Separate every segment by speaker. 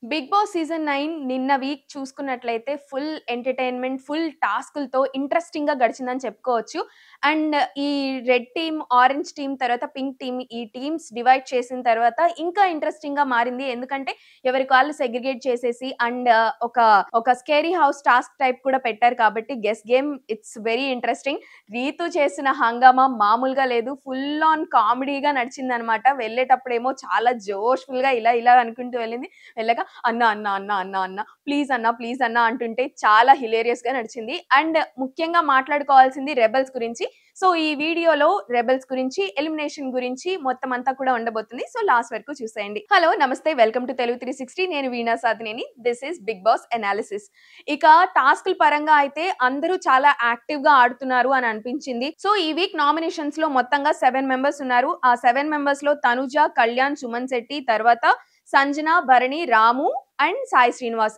Speaker 1: Big boss season 9 నిన్న week చూసుకున్నట్లయితే full entertainment, full టాస్కులతో ఇంట్రెస్టింగ్‌గా గడిచిందని చెప్పుకోవచ్చు. అండ్ ఈ రెడ్ టీమ్, ఆరెంజ్ టీమ్ తర్వాత పింక్ టీమ్ ఈ టీమ్స్ డివైడ్ చేసిన తర్వాత ఇంకా ఇంట్రెస్టింగ్‌గా మారింది. ఎందుకంటే ఎవరికి వాళ్ళు సెగ్రిగేట్ చేసేసి అండ్ ఒక స్కేరీ హౌస్ టాస్క్ టైప్ కూడా పెట్టారు కాబట్టి guess game it's very interesting. Ritu చేసిన హంగామా మామూలుగా లేదు. ఫుల్ ఆన్ కామెడీగా నడిచిందనమాట. వెళ్ళేటప్పుడేమో చాలా జోష్‌ఫుల్‌గా ఇలా అనుకుంటూ వెళ్ళింది. వెళ్ళగా అన్న అన్న అన్న అన్న అన్న ప్లీజ్ అన్న అంటుంటే చాలా హిలేరియస్ గా నడిచింది. అండ్ ముఖ్యంగా మాట్లాడుకోవాల్సింది రెబెల్స్ గురించి. సో ఈ వీడియోలో రెబెల్స్ గురించి, ఎలిమినేషన్ గురించి మొత్తం అంతా కూడా ఉండబోతుంది. సో లాస్ట్ వరకు చూసేయండి. హలో నమస్తే, వెల్కమ్ టు తెలుగు 360. నేను Veena Sadhineni. This is Bigg Boss analysis. ఇక టాస్క్ల పరంగా అయితే అందరూ చాలా యాక్టివ్ గా ఆడుతున్నారు అని అనిపించింది. సో ఈ వీక్ నామినేషన్స్ లో మొత్తంగా 7 మెంబర్స్ ఉన్నారు. ఆ 7 మెంబర్స్ లో తనుజ, కళ్యాణ్, సుమన్ శెట్టి, తర్వాత సంజన, భరణి, రాము అండ్ సాయి శ్రీనివాస్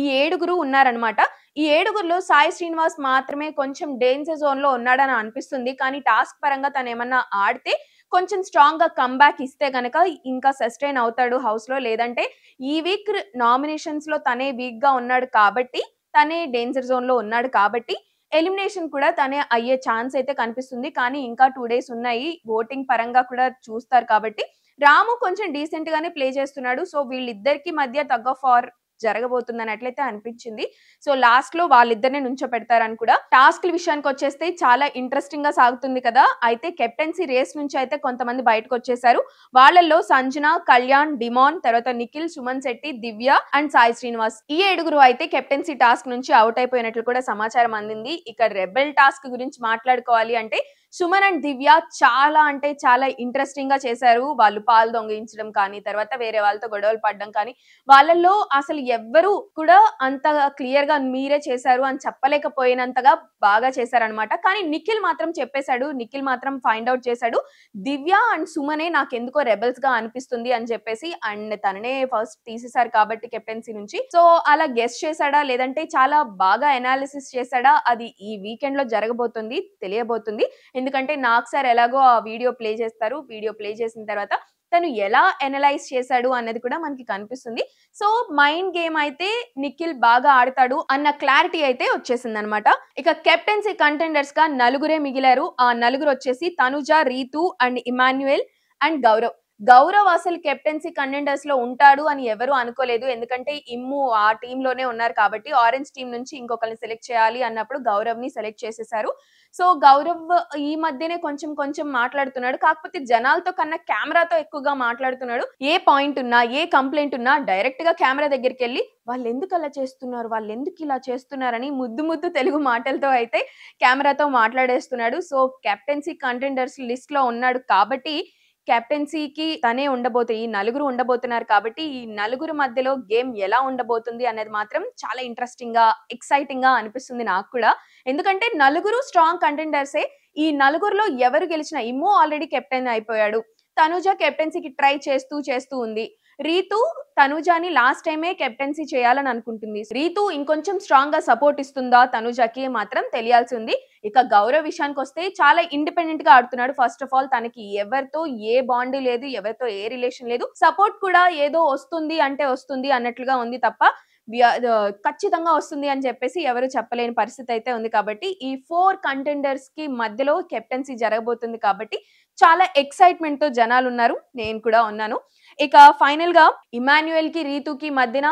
Speaker 1: ఈ ఏడుగురు ఉన్నారనమాట. ఈ ఏడుగురిలో సాయి శ్రీనివాస్ మాత్రమే కొంచెం డేంజర్ జోన్ లో ఉన్నాడని అనిపిస్తుంది. కానీ టాస్క్ పరంగా తను ఏమన్నా ఆడితే కొంచెం స్ట్రాంగ్ గా కమ్‌బ్యాక్ ఇస్తే గనక ఇంకా సస్టైన్ అవుతాడు హౌస్ లో. లేదంటే ఈ వీక్ నామినేషన్స్ లో తనే వీక్ గా ఉన్నాడు కాబట్టి, తనే డేంజర్ జోన్ లో ఉన్నాడు కాబట్టి ఎలిమినేషన్ కూడా తనే అయ్యే ఛాన్స్ అయితే కనిపిస్తుంది. కానీ ఇంకా 2 డేస్ ఉన్నాయి. ఓటింగ్ పరంగా కూడా చూస్తారు కాబట్టి రాము కొంచెం డీసెంట్ గానే ప్లే చేస్తున్నాడు. సో వీళ్ళిద్దరికి మధ్య టగ్ ఆఫ్ వార్ జరగబోతుందన్నట్లయితే అనిపించింది. సో లాస్ట్ లో వాళ్ళిద్దరినే నుంచోపెడతారని కూడా. టాస్క్‌ల విషయానికొచ్చేస్తే చాలా ఇంట్రెస్టింగ్ గా సాగుతుంది కదా! అయితే కెప్టెన్సీ రేస్ నుంచి అయితే కొంతమంది బయటకొచ్చేసారు. వాళ్ళల్లో సంజన, కళ్యాణ్, డిమాన్, తర్వాత నిఖిల్, సుమన్ శెట్టి, దివ్య అండ్ సాయి శ్రీనివాస్. ఈ ఏడుగురు అయితే కెప్టెన్సీ టాస్క్ నుంచి అవుట్ అయిపోయినట్లు కూడా సమాచారం అందింది. ఇక రెబెల్ టాస్క్ గురించి మాట్లాడుకోవాలి అంటే సుమన్ అండ్ దివ్య చాలా అంటే చాలా ఇంట్రెస్టింగ్ గా చేశారు. వాళ్ళు పాలు దొంగిలించడం కానీ, తర్వాత వేరే వాళ్ళతో గొడవలు పడడం కానీ, వాళ్ళల్లో అసలు ఎవ్వరు కూడా అంత క్లియర్ గా మీరే చేశారు అని చెప్పలేకపోయినంతగా బాగా చేశారనమాట. కానీ నిఖిల్ మాత్రం చెప్పేశాడు. నిఖిల్ మాత్రం ఫైండ్ అవుట్ చేశాడు. దివ్య అండ్ సుమనే నాకెందుకో రెబెల్స్ గా అనిపిస్తుంది అని చెప్పేసి. అండ్ తననే ఫస్ట్ తీసేశారు కాబట్టి కెప్టెన్సీ నుంచి. సో అలా గెస్ చేశాడా లేదంటే చాలా బాగా అనాలిసిస్ చేశాడా అది ఈ వీకెండ్ లో జరగబోతుంది, తెలియబోతుంది. ఎందుకంటే నాగ్ సార్ ఎలాగో ఆ వీడియో ప్లే చేస్తారు. వీడియో ప్లే చేసిన తర్వాత తను ఎలా అనలైజ్ చేశాడు అన్నది కూడా మనకి కనిపిస్తుంది. సో మైండ్ గేమ్ అయితే నిఖిల్ బాగా ఆడతాడు అన్న క్లారిటీ అయితే వచ్చేసిందనమాట. ఇక కెప్టెన్సీ కంటెండర్స్ గా నలుగురే మిగిలారు. ఆ నలుగురు వచ్చేసి Tanuja, Ritu and Emmanuel and Gaurav. Gaurav అసలు కెప్టెన్సీ కంటెండర్స్ లో ఉంటాడు అని ఎవరు అనుకోలేదు. ఎందుకంటే ఇమ్ము ఆ టీమ్ లోనే ఉన్నారు కాబట్టి ఆరెంజ్ టీం నుంచి ఇంకొకరిని సెలెక్ట్ చేయాలి అన్నప్పుడు గౌరవ్ ని సెలెక్ట్ చేసేసారు. సో గౌరవ్ ఈ మధ్యనే కొంచెం మాట్లాడుతున్నాడు. కాకపోతే జనాలతో కన్నా కెమెరాతో ఎక్కువగా మాట్లాడుతున్నాడు. ఏ పాయింట్ ఉన్నా, ఏ కంప్లైంట్ ఉన్నా డైరెక్ట్ గా కెమెరా దగ్గరికెళ్లి వాళ్ళెందుకు అలా చేస్తున్నారు, వాళ్ళెందుకు ఇలా చేస్తున్నారని ముద్దు తెలుగు మాటలతో అయితే కెమెరాతో మాట్లాడేస్తున్నాడు. సో కెప్టెన్సీ కంటెండర్స్ లిస్ట్ లో ఉన్నాడు కాబట్టి కెప్టెన్సీకి తనే ఈ నలుగురు ఉండబోతున్నారు కాబట్టి ఈ నలుగురు మధ్యలో గేమ్ ఎలా ఉండబోతుంది అనేది మాత్రం చాలా ఇంట్రెస్టింగ్ గా, ఎక్సైటింగ్ గా అనిపిస్తుంది నాకు కూడా. ఎందుకంటే నలుగురు స్ట్రాంగ్ కంటెండర్సే. ఈ నలుగురిలో ఎవరు గెలిచినా ఇమ్ము ఆల్రెడీ కెప్టెన్ అయిపోయాడు. తనుజ కెప్టెన్సీకి ట్రై చేస్తూ ఉంది. రీతు తనుజాని లాస్ట్ టైమే కెప్టెన్సీ చేయాలని అనుకుంటుంది. రీతు ఇంకొంచెం స్ట్రాంగ్ గా సపోర్ట్ ఇస్తుందా తనుజకి మాత్రం తెలియాల్సి ఉంది. ఇక గౌరవ్ విషయానికొస్తే చాలా ఇండిపెండెంట్ గా ఆడుతున్నాడు. ఫస్ట్ ఆఫ్ ఆల్ తనకి ఎవరితో ఏ బాండ్ లేదు, ఎవరితో ఏ రిలేషన్ లేదు. సపోర్ట్ కూడా ఏదో వస్తుంది అంటే వస్తుంది అన్నట్లుగా ఉంది తప్ప ఖచ్చితంగా వస్తుంది అని చెప్పేసి ఎవరు చెప్పలేని పరిస్థితి అయితే ఉంది. కాబట్టి ఈ 4 కంటెండర్స్ కి మధ్యలో కెప్టెన్సీ జరగబోతుంది కాబట్టి చాలా ఎక్సైట్మెంట్ తో జనాలు ఉన్నారు. నేను కూడా ఉన్నాను. ఇక ఫైనల్ గా ఇమాన్యుయల్ కి, రీతుకి మధ్యన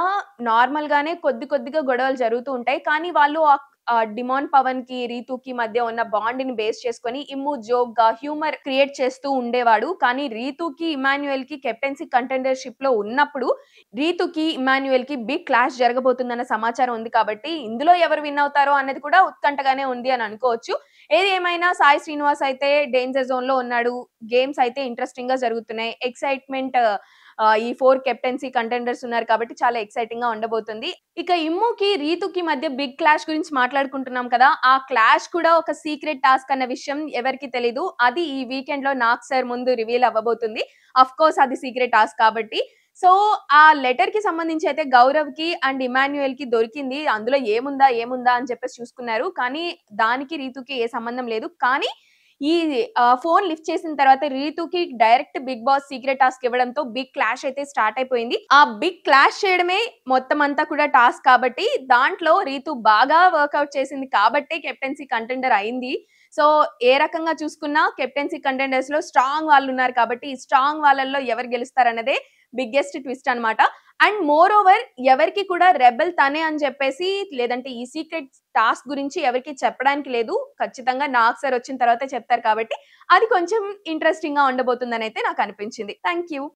Speaker 1: నార్మల్ గానే కొద్దిగా గొడవలు జరుగుతూ ఉంటాయి. కానీ వాళ్ళు డిమాన్ పవన్ కి, రీతుకి మధ్య ఉన్న బాండ్ ని బేస్ చేసుకొని ఇమ్ము జోక్ గా హ్యూమర్ క్రియేట్ చేస్తూ ఉండేవాడు. కానీ రీతుకి, ఇమాన్యుయల్ కి కెప్టెన్సీ కంటెండర్షిప్ లో ఉన్నప్పుడు రీతుకి, ఇమాన్యుయల్ కి బిగ్ క్లాష్ జరగబోతుందన్న సమాచారం ఉంది కాబట్టి ఇందులో ఎవరు విన్ అవుతారో అనేది కూడా ఉత్కంఠగానే ఉంది అని అనుకోవచ్చు. ఏది ఏమైనా సాయి శ్రీనివాస్ అయితే డేంజర్ జోన్ లో ఉన్నాడు. గేమ్స్ అయితే ఇంట్రెస్టింగ్ గా జరుగుతున్నాయి. ఎక్సైట్మెంట్ ఈ 4 కెప్టెన్సీ కంటెండర్స్ ఉన్నారు కాబట్టి చాలా ఎక్సైటింగ్ గా ఉండబోతుంది. ఇక ఇమ్ముకి, రీతుకి మధ్య బిగ్ క్లాష్ గురించి మాట్లాడుకుంటున్నాం కదా! ఆ క్లాష్ కూడా ఒక సీక్రెట్ టాస్క్ అన్న విషయం ఎవరికీ తెలీదు. అది ఈ వీకెండ్ లో నాగ్ సార్ ముందు రివీల్ అవ్వబోతుంది. ఆఫ్‌కోర్స్ అది సీక్రెట్ టాస్క్ కాబట్టి. సో ఆ లెటర్ కి సంబంధించి అయితే గౌరవ్ కి అండ్ ఇమాన్యుయల్ కి దొరికింది. అందులో ఏముందా అని చెప్పేసి చూసుకున్నారు. కానీ దానికి రీతుకి ఏ సంబంధం లేదు. కానీ ఈ ఫోన్ లిఫ్ట్ చేసిన తర్వాత రీతుకి direct Bigg Boss secret task ఇవ్వడంతో బిగ్ క్లాష్ అయితే స్టార్ట్ అయిపోయింది. ఆ బిగ్ క్లాష్ చేయడమే మొత్తం అంతా కూడా టాస్క్ కాబట్టి దాంట్లో రీతు బాగా వర్కౌట్ చేసింది కాబట్టే కెప్టెన్సీ కంటెండర్ అయింది. సో ఏ రకంగా చూసుకున్నా కెప్టెన్సీ కంటెండర్స్ లో స్ట్రాంగ్ వాళ్ళు ఉన్నారు కాబట్టి ఈ స్ట్రాంగ్ వాళ్ళల్లో ఎవరు గెలుస్తారన్నదే బిగ్గెస్ట్ ట్విస్ట్ అన్నమాట. అండ్ మోర్ ఓవర్ ఎవరికి కూడా రెబెల్ తనే అని చెప్పేసి లేదంటే ఈ సీక్రెట్ టాస్క్ గురించి ఎవరికి చెప్పడానికి లేదు. ఖచ్చితంగా నాగ్ సార్ వచ్చిన తర్వాత చెప్తారు కాబట్టి అది కొంచెం ఇంట్రెస్టింగ్ గా ఉండబోతుందని అయితే నాకు అనిపించింది. Thank you.